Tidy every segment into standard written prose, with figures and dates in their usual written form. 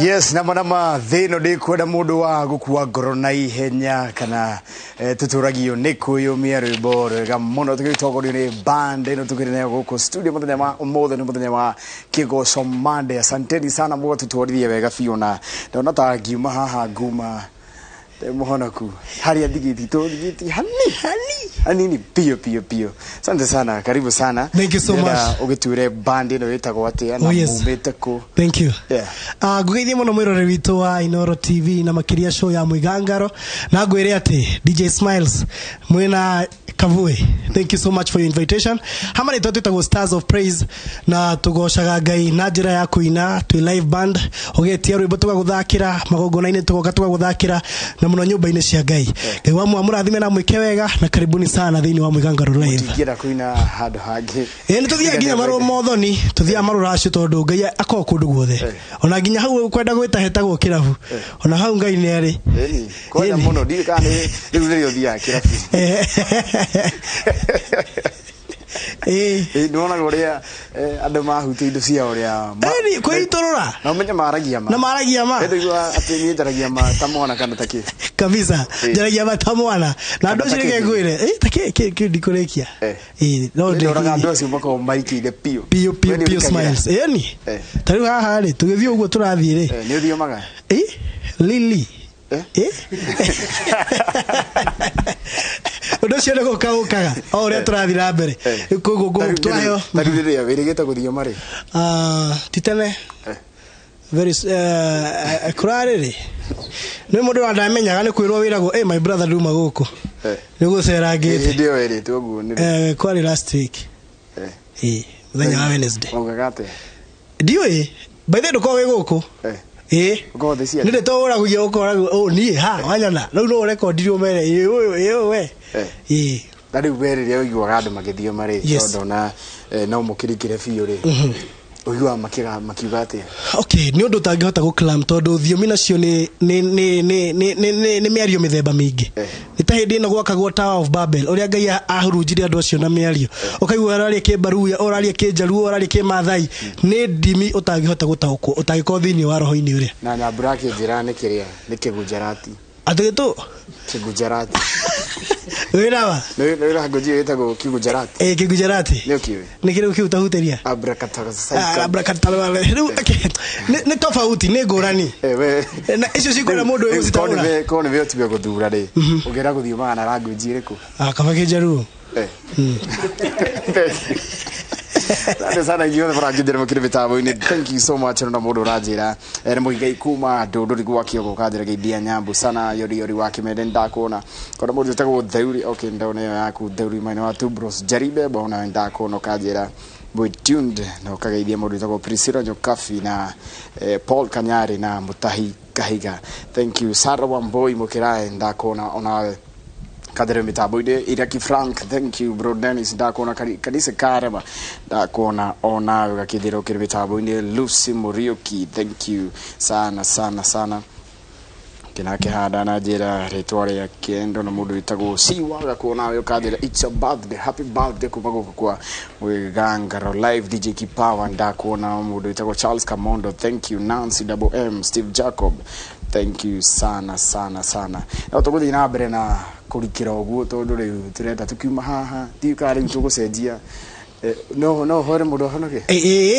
Yes, nama thino de kwenda mundu wa gukua ngoro na ihenya kana tuturagio nikuyo miaru bore ga muno tukitogorio ni band ino tukirine guku studio muthenya wa umothe ni muthenya wa Kigoco Monday. Asanteni sana mwo tutwarithie wega fiona ndona ta ngiuma haha nguma muhonoku hari adigiti to digiti hani pio. Asante sana, karibu sana. Thank you so much. Ugiture band ino wetagwo atia na mumete ku. Thank you. Yeah. Gugeithie muno mwirore witu wa Inoro TV na makiria show ya Mwīgangaro na ngwire ati DJ Smiles mwina Kavue. Thank you so much for your invitation. Hamani twetagwo Stars of Praise na tugocaga Ngai na njira ya kuina twi live band ogetia rwimbo tugaguthakira magongona-ini tugoka tugaguthakira na muno nyumba-ini cia Ngai. Ngai wa murathime na mwike wega na karibuni sana thiini wa Mwīgangaro live. Tugira kuina handu hangi. Ni tuthia nginya maru mothoni tuthia maru racio tondu Ngai akoo kundu guothe. Ona nginya hau kwenda gwita hetagwo kirabu. Ona hau Ngai ni ari. Kwenda muno ndikane riu rio thia kirabu. Ndona goria andu mahuti indo cia uria kwitorora na umenya maragia ma ndigwa ati ni njaragia ma tamwana kana taki kabisa njaragia ma tamwana na andu cirike ngwire taki ndikurekia no ndiraga andu acio mako maiki de pio Smiles ni tari haha ri tugithio uguo turathie ri ni uthio maga Lily Undo cio ndego kaukaga ore turathira mbere kugo twayo tarire wirigita guthio mari titene very kurarire ni mundu wa ndamenyaga ni kwirwo wiragwo my brother nduma guku ni gucera ngite ndio wirite uguo ni kwari last week muthenya wa Wednesday ogagate ndio by the way guku God is here. Ninde tora guye ukora ni ha wanyana no no record dio mere we Tari were rio igwa andu magithio mari ndona no mukirikire biu ri uyua makiuga atia okay ni undu tangihota guklam tondu thiomi nacio ni miario mithemba mingi ni ta hindi ino gwakagwo Tower of Babel uria Ngai ahurunjire andu acio na miario ukaigua oraria kibaruya oraria kijaruo oraria kimathai ni ndimi utangihota gutaukwo utangiko thiini wa roho-ini uria na nyambura kinjira ni kiria ni Kigujarati ategeto Kigujarati wirawa wira ngoji wetagwo Kigujarati Kigujarati ni ukiwe ni kile ukiutahuteria abrakatala ni tofauti ni ngurani na icio cikora mundu uyu citaura kone vyo tibyo guthura ri ugera guthiuma na language iriku akabage jaru That is ana giyo for agidere mukire bitabo ini. Thank you so much na mundu rajira muigai kuma ndunduri gwakio gukajira geidia nyambu sana yori wake medenda kuona kono mundu tagwo theuri okay ndaone yaku theuri maina wa two bros jaribe bona ndako no kajira boy tuned no kageidia mundu tagwo Priscilla Nyokafi na Paul Kanyari na Mutahi Kahiga. Thank you Sarah Wamboi mukirae ndakona ona kadere mitabo ide Iraki Frank. Thank you bro Dennis ndakona kadise karema ndakona ona gakidiro kire mitabo ide Lucy Murioki. Thank you sana kinake hada na jira retware ya kendo na mundu witagwo siwaga kuona yo kadira it's a birthday happy birthday kumago kwa Mwīgangaro live DJ Kipawa ndakona mundu witagwo Charles Kamondo. Thank you Nancy M Steve Jacob. Thank you sana na tuguthi na mbere na kurikira oguo tondu riu turenda tukiuma haha tikari tugucenjia no hore mundu honoke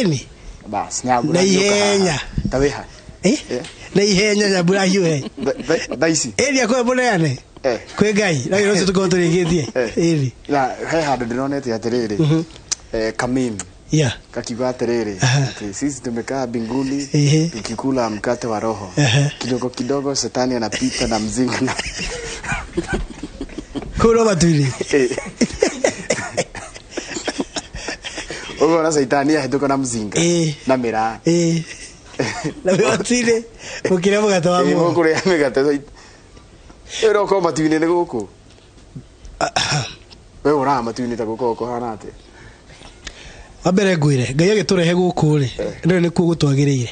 ni bas nyabu na ihenya taweha na ihenya nyabura hiyo daisi eri akwe muneane kwe Ngai na rose tukoturingitie eri na he handu ndinonete atiriri kamim kakiwa atiriri sisi tumekaa mbinguni tukikula mkate wa roho kidogo shetani anapita na mzinga kuro batuli ogo na shetani ahetuka na mzinga na mira na batuli mukire mugate wa mo kure mugate ero ko matuine ne guku we ora matuine ta guko hana ate wabere ngwire Ngai agiturehe guku ri ndio ni ku gutwagirire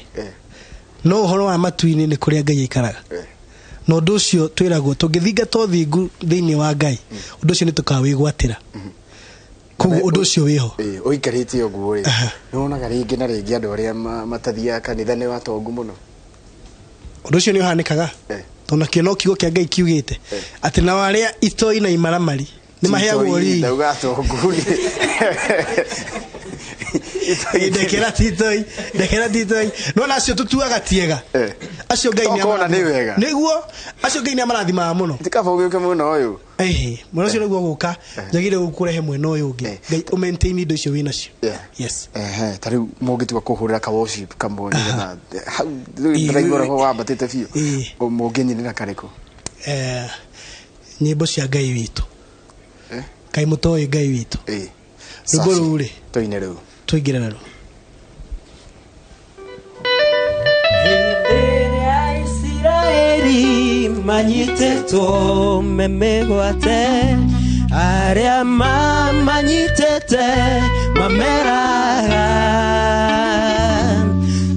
no horo wa matuini ni kuria Ngai ikaraga no nducio twiragwo tungithinga tothingu thiini wa Ngai nducio ni tukawigwatira kugu nducio wiho oikarite oguo ri nona garingi na ringi andu aria matathia kanitha ni watongu muno Undu ucio ni uhanikaga tona kino kigo kia Ngai kiugite ati na waria itoi na imaramari ni maheagwo ri ndauga tonguri ndekera titoi no nacio tutuaga tiega acio Ngai ni amana ni wega niguo acio Ngai ni amarathima muno tikaba ugiuke muno uyu muno cio niguo guka njagire gukurehe mwena uyu ungi Ngai o maintain indo icio wina cio yes tari mugitiwa kuhurira ka worship kamboni na ndiraigora ho wambatite biu o muginyirira kariko nyimbo cia Ngai witu kai mutoi Ngai witu rugo ruri toine ru tuigire naru Israeli manyiteto memegwate aria manyitete mameraga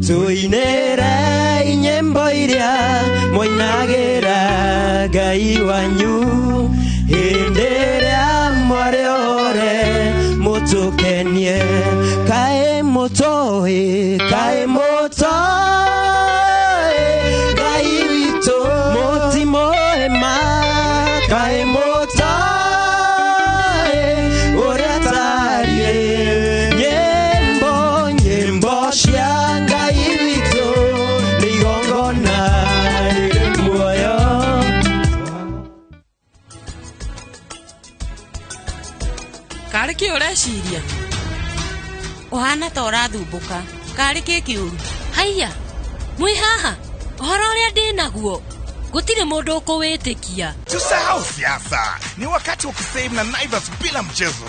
tuinere inyembo iria moinagira Ngai wanyu hinderia mwareore mutukenie kae motoi Ngai witu motimoema kae motoi oratarie nyembo cia Ngai witu nigongona muoyo kari ki ureciria Ohana ta urathumbuka kari ki kiuru haiya mwi haha uhoro uria ndinaguo gutire mundu ukuwitikia tusahau siasa ni wakati wa kusave na Naivas bila mchezo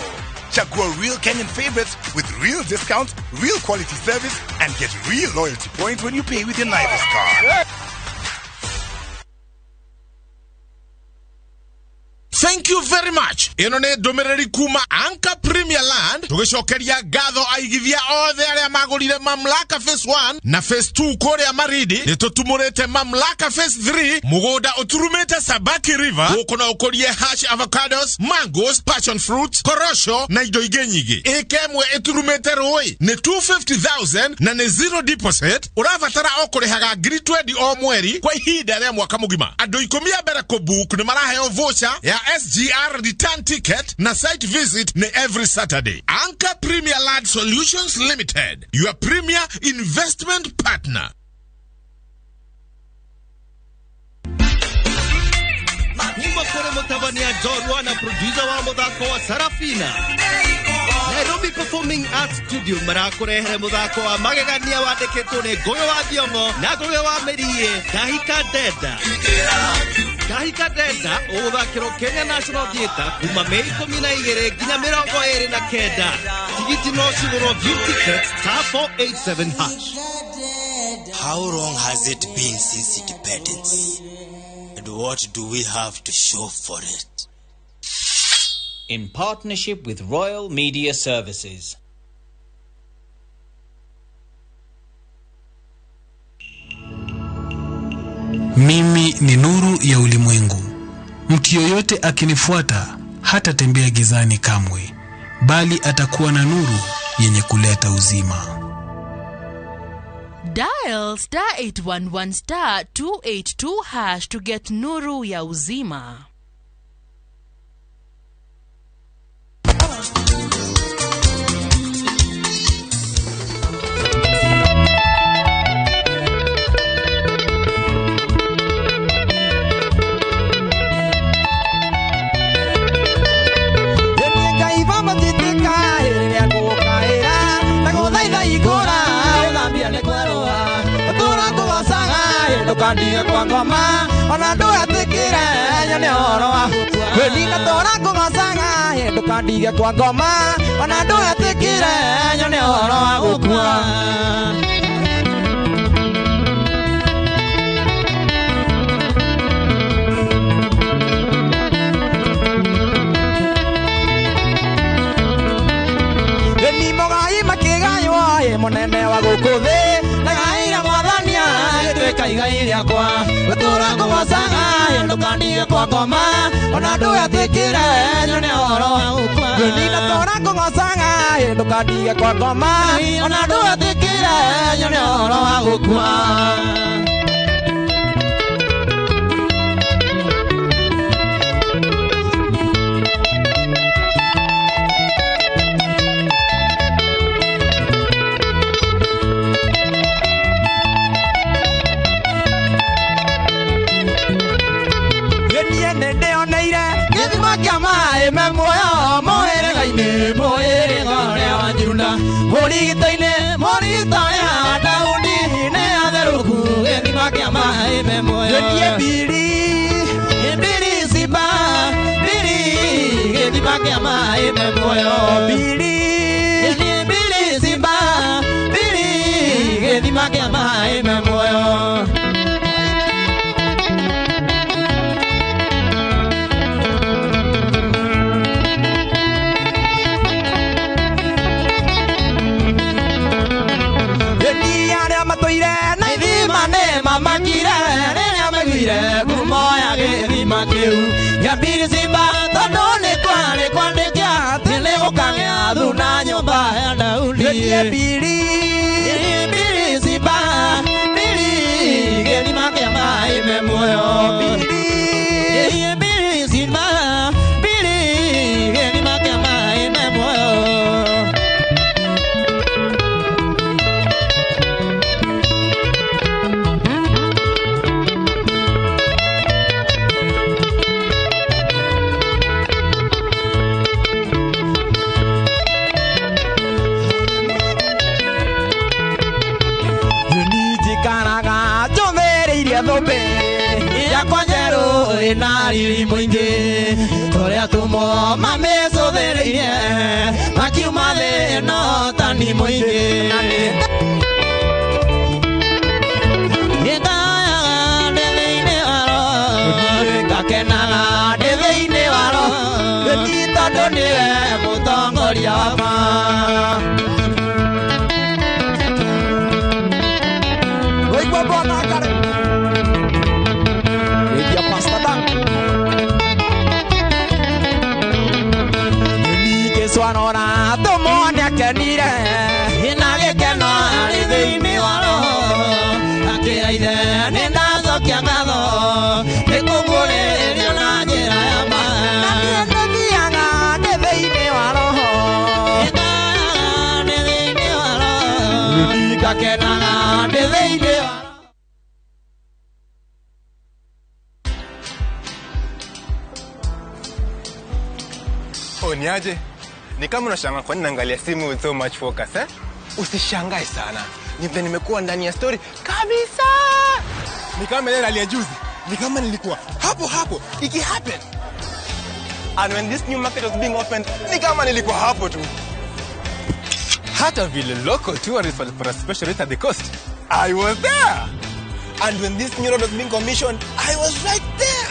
chagua real Kenyan favorites with real discounts real quality service and get real loyalty points when you pay with your Naivas card. Thank you very much. Ino ne domereri kuma Anka Premier Land. Tugeshokeria gatho aigithia othe aria magurire mamlaka phase 1 na phase 2 korea maridi. Nitutumurete mamlaka phase 3 mugoda uturumete Sabaki River. Ukona ukorie hash avocados, mangoes, passion fruits, korosho na indo inge nyingi. Ikemwe iturumete roi ni 250,000 na ni zero deposit. Uravatara okurihaga ngiri 20 o mweri kwa ihinda rĩa mwaka mugima. Andu 10 mbere kubook ni maraheo voucher ya SGR return ticket na site visit ni every Saturday. Anka Premier Land Solutions Limited, your premier investment partner. Nyimbo kore mutabania John na producer wa muthako wa Sarafina Nairobi Performing Arts Studio marakurehere muthako wa magegania wandikitwo ni Ngoyo wa Thiongo na Ngoyo wa Merie Kahika Denda uthakiro Kenya National Theatre kuma Mei 12 nginya 29 tigiti no cigurwo view tickets star 487 hash. How long has it been since independence? And what do we have to show for it? In partnership with Royal Media Services. Mimi ni nuru ya ulimwengu. Mtu yoyote akinifuata hatatembea gizani kamwe, bali atakuwa na nuru yenye kuleta uzima. Dial *811 *282 hash to get nuru ya uzima. Kandiga kwa ngoma ona ndo atikire nyone horo wa wenina tora ngosanga ndo kandiga kwa ngoma ona ndo atikire nyone horo wa gukua Eni mogai makigayo monene wa gukuthi nagaira mwathania twekaiga kwa gutura ngwasaga ndo kandiga kwa ngoma ona ndo atikire nyone horo wa gukua wenina tora ngwasaga ndo kandiga kwa ngoma ona ndo atikire nyone horo wa gukua ime moyo moere gaine moere ngare wanjirunda morigitaine moritaya daudi ne aderuku ethima kiama ime moyo ye biri simba biri ethima kiama ime moyo biri simba biri ethima kiama ime moyo mama kira nene amegwire kumoya githima kiu ya biri simba tondu ni kwandĩkia atĩ nĩ gũkagĩa thuna nyũmba ya Daudi biri simba biri gĩthima kĩa maĩ me muoyo biri simba biri gĩthima kĩa maĩ me muoyo Nari mwingi toria tumo mamesothereire makiuma thĩ no tani mwingi nĩndayaga ndĩ thĩinĩ waro ngakenaga ndĩ thĩinĩ waro tondũ nĩwe mũtongoria wakwa Oigua bona ngare Swanora tomonya kenire inagekeno ari thĩinĩ waro akĩraithe nĩndacokia ngatho nĩkũguũrĩrio na njĩra ya ma nĩthiaga ndĩ thĩinĩ waro ndĩ thĩinĩ waro ngakenaga ndĩ thĩinĩ waro Niaje? Ni kama unashangaa kwa nini naangalia simu with so much focus, eh? Usishangae sana. Nimekuwa ndani ya story kabisa. Ni kama ile alia juzi. Ni kama nilikuwa hapo iki happen. And when this new market was being opened, ni kama nilikuwa hapo tu. Hata vile local tourists for a special rate at the coast, I was there. And when this new road was being commissioned, I was right there.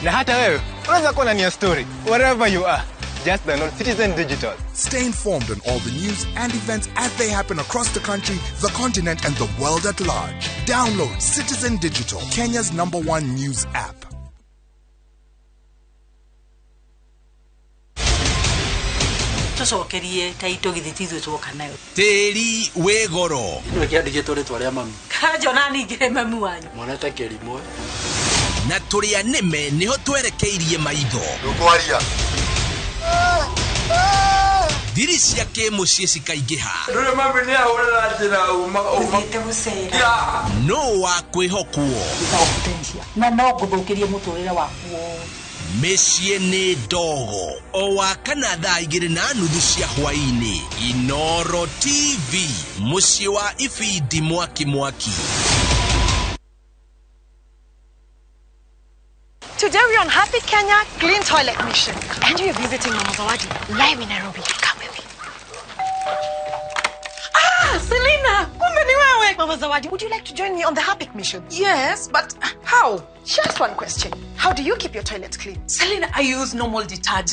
Na hata wewe, unaweza kuwa ndani ya story wherever you are. Just download Citizen Digital. Stay informed on all the news and events as they happen across the country, the continent, and the world at large. Download Citizen Digital, Kenya's #1 news app. Tucokerie taito githitithwe twoka nayo tĩri wĩ goro nĩ kĩandĩkĩtwo rĩtwa rĩa mami kanjona ningire mami wanyu mwanete kĩrimwe na tũrĩa nĩme nĩho twerekeirie maitho ndũkwaria thiri cia kĩmũciĩ cikaingĩha ndũrĩ mami nĩ ahũrĩra njĩra uma no wa kwĩhokwo na no ngũthũkĩrie mũtũrĩre waku mĩciĩ nĩ ndogo o wakana thaa 2:30 cia hwaĩ-inĩ Inooro TV mũciĩ wa ibindi mwaki Today we're on Happy Kenya Clean Toilet Mission. And we're visiting Mama Zawadi live in Nairobi. Come with me. Ah, Selena! Mama Zawadi, would you like to join me on the Happy Mission? Yes, but how? Just one question. How do you keep your toilets clean? Selena, I use normal detergent.